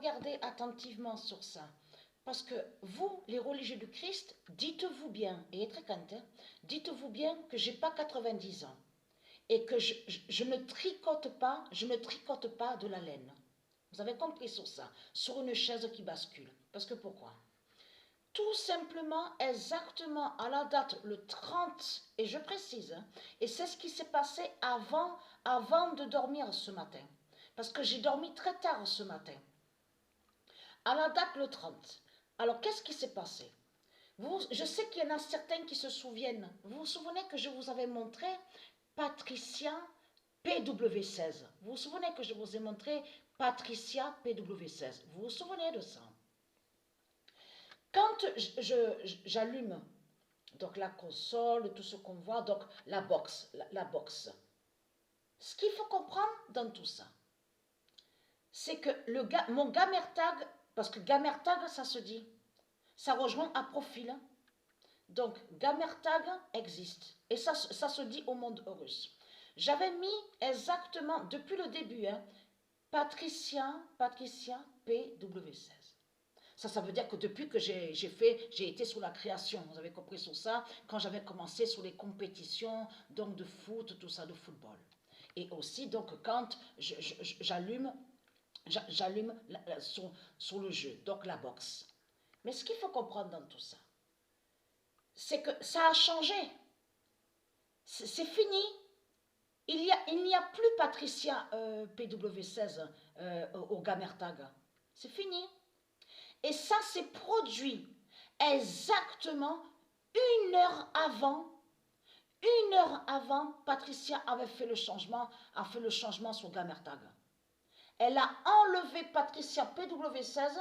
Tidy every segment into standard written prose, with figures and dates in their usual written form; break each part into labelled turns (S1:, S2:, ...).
S1: regardez attentivement sur ça. Parce que vous, les religieux du Christ, dites-vous bien, et très content, dites-vous bien que j'ai pas 90 ans et que je ne tricote pas, de la laine. Vous avez compris sur ça, sur une chaise qui bascule. Parce que pourquoi? Tout simplement, exactement à la date, le 30, et je précise, et c'est ce qui s'est passé avant de dormir ce matin. Parce que j'ai dormi très tard ce matin. À la date, le 30. Alors, qu'est-ce qui s'est passé? Je sais qu'il y en a certains qui se souviennent. Vous vous souvenez que je vous avais montré Patricia PW16. Vous vous souvenez que je vous ai montré Patricia PW16. Vous vous souvenez de ça? Quand j'allume donc la console, tout ce qu'on voit, donc la box, ce qu'il faut comprendre dans tout ça, c'est que mon gamertag, parce que gamertag, ça se dit, ça rejoint à profil. Donc, gamertag existe. Et ça se dit au monde russe. J'avais mis exactement, depuis le début, Patricia PW16. Ça veut dire que depuis que j'ai été sur la création, vous avez compris sur ça, quand j'avais commencé sur les compétitions, donc de foot, tout ça, de football. Et aussi, donc, quand j'allume sur le jeu, donc la boxe. Mais ce qu'il faut comprendre dans tout ça, c'est que ça a changé. C'est fini. Il n'y a plus Patricia PW16 au Gamertag. C'est fini. Et ça s'est produit exactement une heure avant. Une heure avant, Patricia avait fait le changement, sur Gamertag. Elle a enlevé Patricia PW16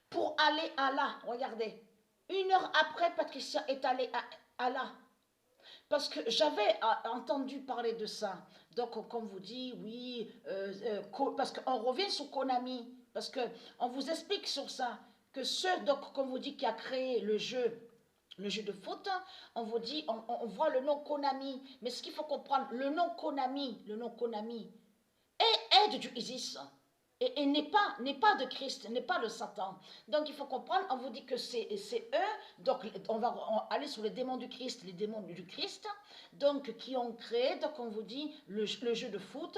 S1: pour aller à là. Regardez. Une heure après, Patricia est allée à là. Parce que j'avais entendu parler de ça. Donc, comme vous dit, oui, parce qu'on revient sur Konami. Parce qu'on vous explique sur ça. Que ceux, donc, comme vous dit, qui a créé le jeu de foot, on vous dit, on voit le nom Konami. Mais ce qu'il faut comprendre, le nom Konami est du Isis. Et n'est pas de Christ, n'est pas de Satan. Donc il faut comprendre, on vous dit que c'est eux, donc on va aller sur les démons du Christ, donc qui ont créé, donc on vous dit, le jeu de foot,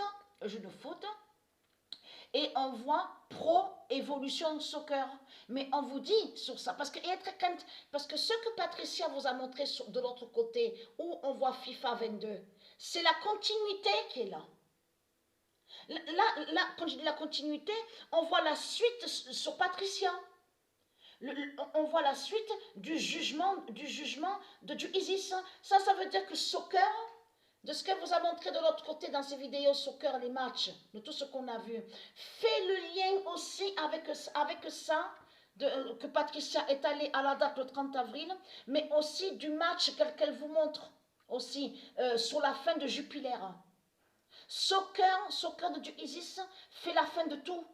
S1: et on voit Pro Evolution Soccer. Mais on vous dit sur ça, parce que ce que Patricia vous a montré de l'autre côté, où on voit FIFA 22, c'est la continuité qui est là. Là, quand je dis la continuité, on voit la suite sur Patricia. On voit la suite du jugement du Isis. Ça veut dire que Soccer, de ce qu'elle vous a montré de l'autre côté dans ses vidéos Soccer, les matchs, de tout ce qu'on a vu, fait le lien aussi avec ça, que Patricia est allée à la date le 30 avril, mais aussi du match qu'elle vous montre aussi sur la fin de Jupiler. Soccer de Isis fait la fin de tout.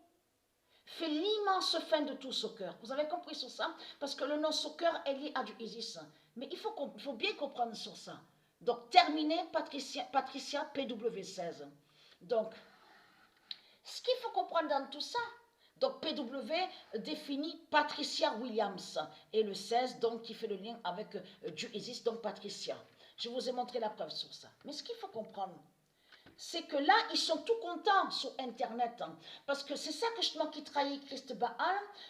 S1: Fait l'immense fin de tout Soccer. Vous avez compris sur ça? Parce que le nom Soccer est lié à du Isis. Mais il faut bien comprendre sur ça. Donc, terminé, Patricia PW16. Donc, ce qu'il faut comprendre dans tout ça, donc PW définit Patricia Williams. Et le 16, donc, qui fait le lien avec du Isis, donc Patricia. Je vous ai montré la preuve sur ça. Mais ce qu'il faut comprendre, c'est que là, ils sont tout contents sur Internet. Hein, parce que c'est ça que justement qui trahit Christ Baal.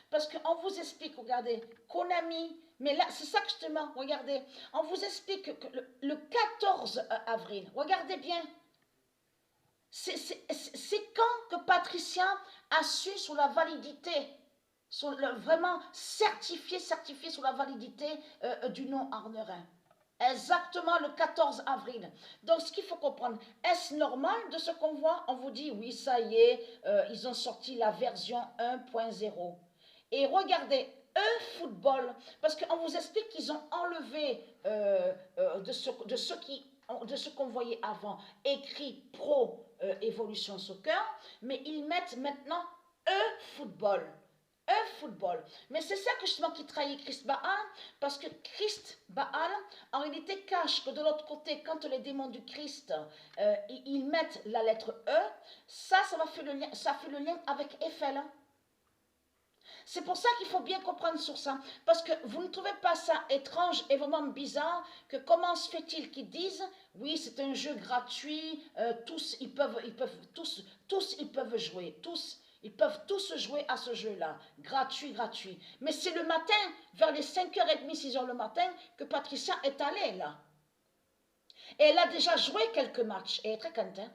S1: Parce qu'on vous explique, regardez, Konami. Mais là, c'est ça que justement, regardez. On vous explique que le 14 avril, regardez bien. C'est quand que Patricia a su sur la validité, vraiment certifié sur la validité du nom Arnerin. Exactement le 14 avril. Donc, ce qu'il faut comprendre, est-ce normal de ce qu'on voit? On vous dit, oui, ça y est, ils ont sorti la version 1.0. Et regardez, eFootball, parce qu'on vous explique qu'ils ont enlevé de ce qu'on voyait avant, écrit Pro Evolution Soccer, mais ils mettent maintenant eFootball. football. Mais c'est ça que justement qui trahit Christ Baal, parce que Christ Baal, en réalité, cache que de l'autre côté, quand les démons du Christ, ils mettent la lettre E, ça fait le lien avec Eiffel. C'est pour ça qu'il faut bien comprendre sur ça, parce que vous ne trouvez pas ça étrange et vraiment bizarre que comment se fait-il qu'ils disent oui c'est un jeu gratuit, tous ils peuvent jouer, ils peuvent tous jouer à ce jeu-là, gratuit. Mais c'est le matin, vers les 5h30, 6h le matin, que Patricia est allée là. Et elle a déjà joué quelques matchs, et elle est très contente.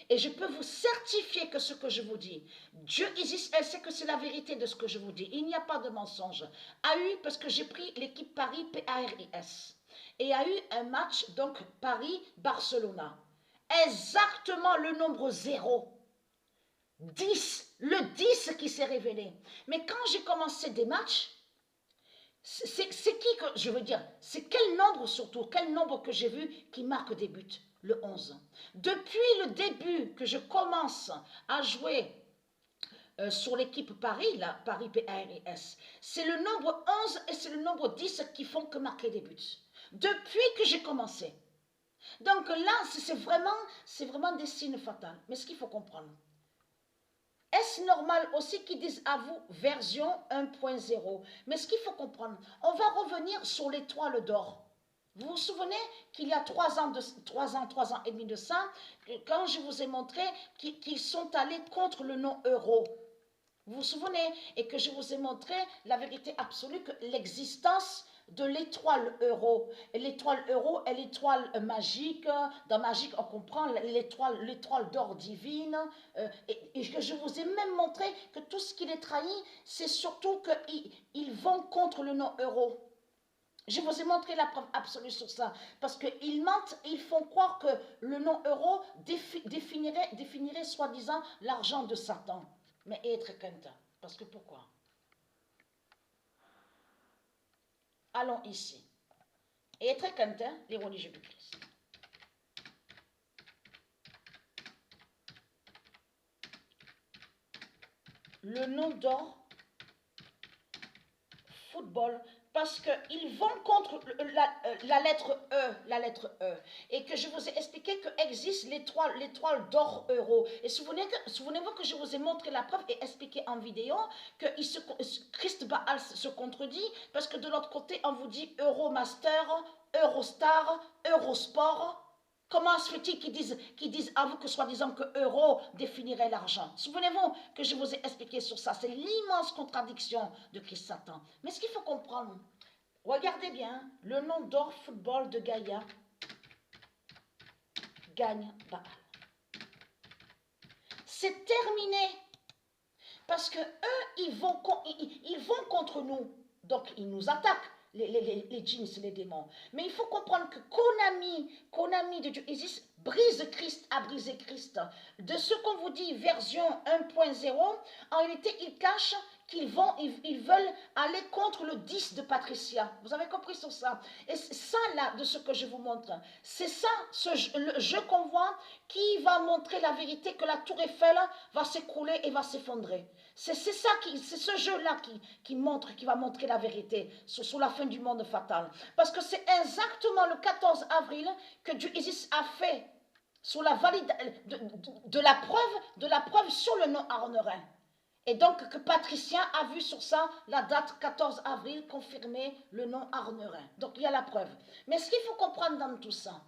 S1: Et je peux vous certifier que ce que je vous dis, Dieu Isis, elle sait que c'est la vérité de ce que je vous dis. Il n'y a pas de mensonge. A eu, parce que j'ai pris l'équipe Paris, P-A-R-I-S. Et il y a eu un match, donc Paris-Barcelona. Exactement le nombre 0. 10. Le 10 qui s'est révélé. Mais quand j'ai commencé des matchs, c'est qui que, je veux dire, c'est quel nombre surtout, quel nombre que j'ai vu qui marque des buts? Le 11. Depuis le début que je commence à jouer sur l'équipe Paris, là, Paris P-A-R-I-S, c'est le nombre 11 et c'est le nombre 10 qui font que marquer des buts. Depuis que j'ai commencé. Donc là, c'est vraiment des signes fatals. Mais ce qu'il faut comprendre, est-ce normal aussi qu'ils disent à vous version 1.0? Mais ce qu'il faut comprendre, on va revenir sur l'étoile d'or. Vous vous souvenez qu'il y a 3 ans et demi de ça, quand je vous ai montré qu'ils sont allés contre le non-euro. Vous vous souvenez? Et que je vous ai montré la vérité absolue, que l'existence de l'étoile euro. Et l'étoile euro est l'étoile magique. Dans magique, on comprend l'étoile d'or divine. Et que je vous ai même montré que tout ce qui les trahit, c'est surtout qu'ils vont contre le non-euro. Je vous ai montré la preuve absolue sur ça. Parce qu'ils mentent, ils font croire que le non-euro définirait soi-disant l'argent de Satan. Mais être content. Parce que pourquoi? Allons ici. Et très content, les religieux du Christ. Le nom d'or, football, parce qu'ils vont contre la lettre E, et que je vous ai expliqué qu'existe l'étoile d'or euro. Et souvenez-vous que je vous ai montré la preuve et expliqué en vidéo que Christ Baal se contredit, parce que de l'autre côté, on vous dit Euromaster, Eurostar, Eurosport. Comment se fait-il qu'ils disent à vous que soi-disant que euro définirait l'argent? Souvenez-vous que je vous ai expliqué sur ça. C'est l'immense contradiction de Christ Satan. Mais ce qu'il faut comprendre, regardez bien, le nom d'or football de Gaïa gagne Baal. C'est terminé. Parce que eux, ils vont contre nous. Donc, ils nous attaquent. Les djinns, les démons. Mais il faut comprendre que Konami de Dieu Isis brise Christ, a brisé Christ. De ce qu'on vous dit, version 1.0, en réalité, ils cachent qu'ils veulent aller contre le 10 de Patricia. Vous avez compris sur ça? Et ça, là, de ce que je vous montre, c'est ça, le jeu qu'on voit, qui va montrer la vérité que la tour Eiffel va s'écrouler et va s'effondrer. C'est ce jeu-là qui va montrer la vérité sur la fin du monde fatal. Parce que c'est exactement le 14 avril que Dieu Isis a fait sur la validation de la preuve sur le nom Arnerin. Et donc que Patricien a vu sur ça la date 14 avril confirmer le nom Arnerin. Donc il y a la preuve. Mais ce qu'il faut comprendre dans tout ça,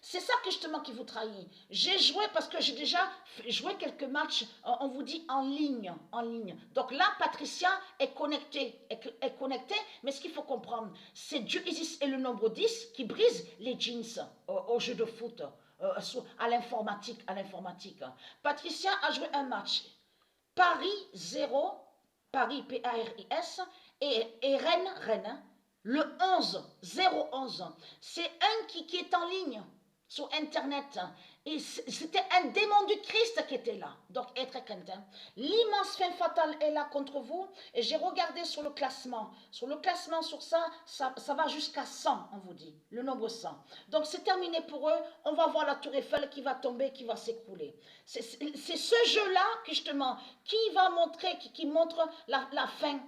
S1: c'est ça que justement qui vous trahit. J'ai joué parce que j'ai déjà joué quelques matchs, on vous dit en ligne. Donc là, Patricia est connectée, mais ce qu'il faut comprendre, c'est Dieu Isis et le nombre 10 qui brisent les jeans au jeu de foot, à l'informatique. Patricia a joué un match. Paris 0, Paris P-A-R-I-S, et Rennes, le 11, 011. C'est un qui est en ligne sur Internet. Et c'était un démon du Christ qui était là. Donc, être craintif. L'immense fin fatale est là contre vous. Et j'ai regardé sur le classement. Sur le classement, sur ça va jusqu'à 100, on vous dit. Le nombre 100. Donc, c'est terminé pour eux. On va voir la tour Eiffel qui va tomber, qui va s'écrouler. C'est ce jeu-là, justement, qui va montrer, qui montre la fin,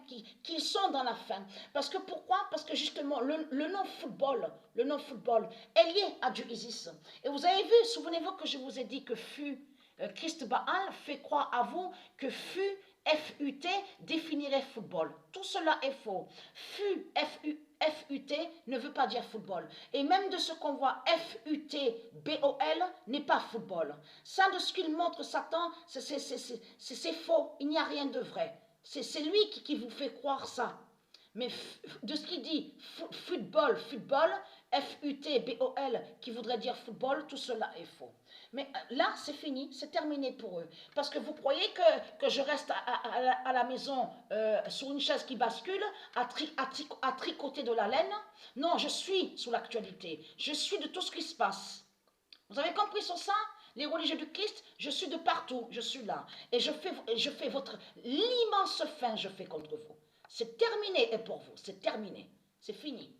S1: qu'ils sont dans la fin. Parce que pourquoi? Parce que justement, le non-football est lié à Dieu Isis. Et vous avez vu, souvenez-vous que je vous ai dit que Christ Baal fait croire à vous que FUT définirait football. Tout cela est faux. FUT ne veut pas dire football. Et même de ce qu'on voit FUTBOL n'est pas football. Ça, de ce qu'il montre Satan, c'est faux. Il n'y a rien de vrai. C'est lui qui vous fait croire ça. Mais de ce qu'il dit, football, FUTBOL, qui voudrait dire football, tout cela est faux. Mais là, c'est fini, c'est terminé pour eux. Parce que vous croyez que je reste à la maison sur une chaise qui bascule, à tricoter de la laine? Non, je suis sous l'actualité. Je suis de tout ce qui se passe. Vous avez compris sur ça? Les religieux du Christ, je suis de partout, je suis là. Et je fais l'immense fin, je fais contre vous. C'est terminé et pour vous, c'est terminé, c'est fini.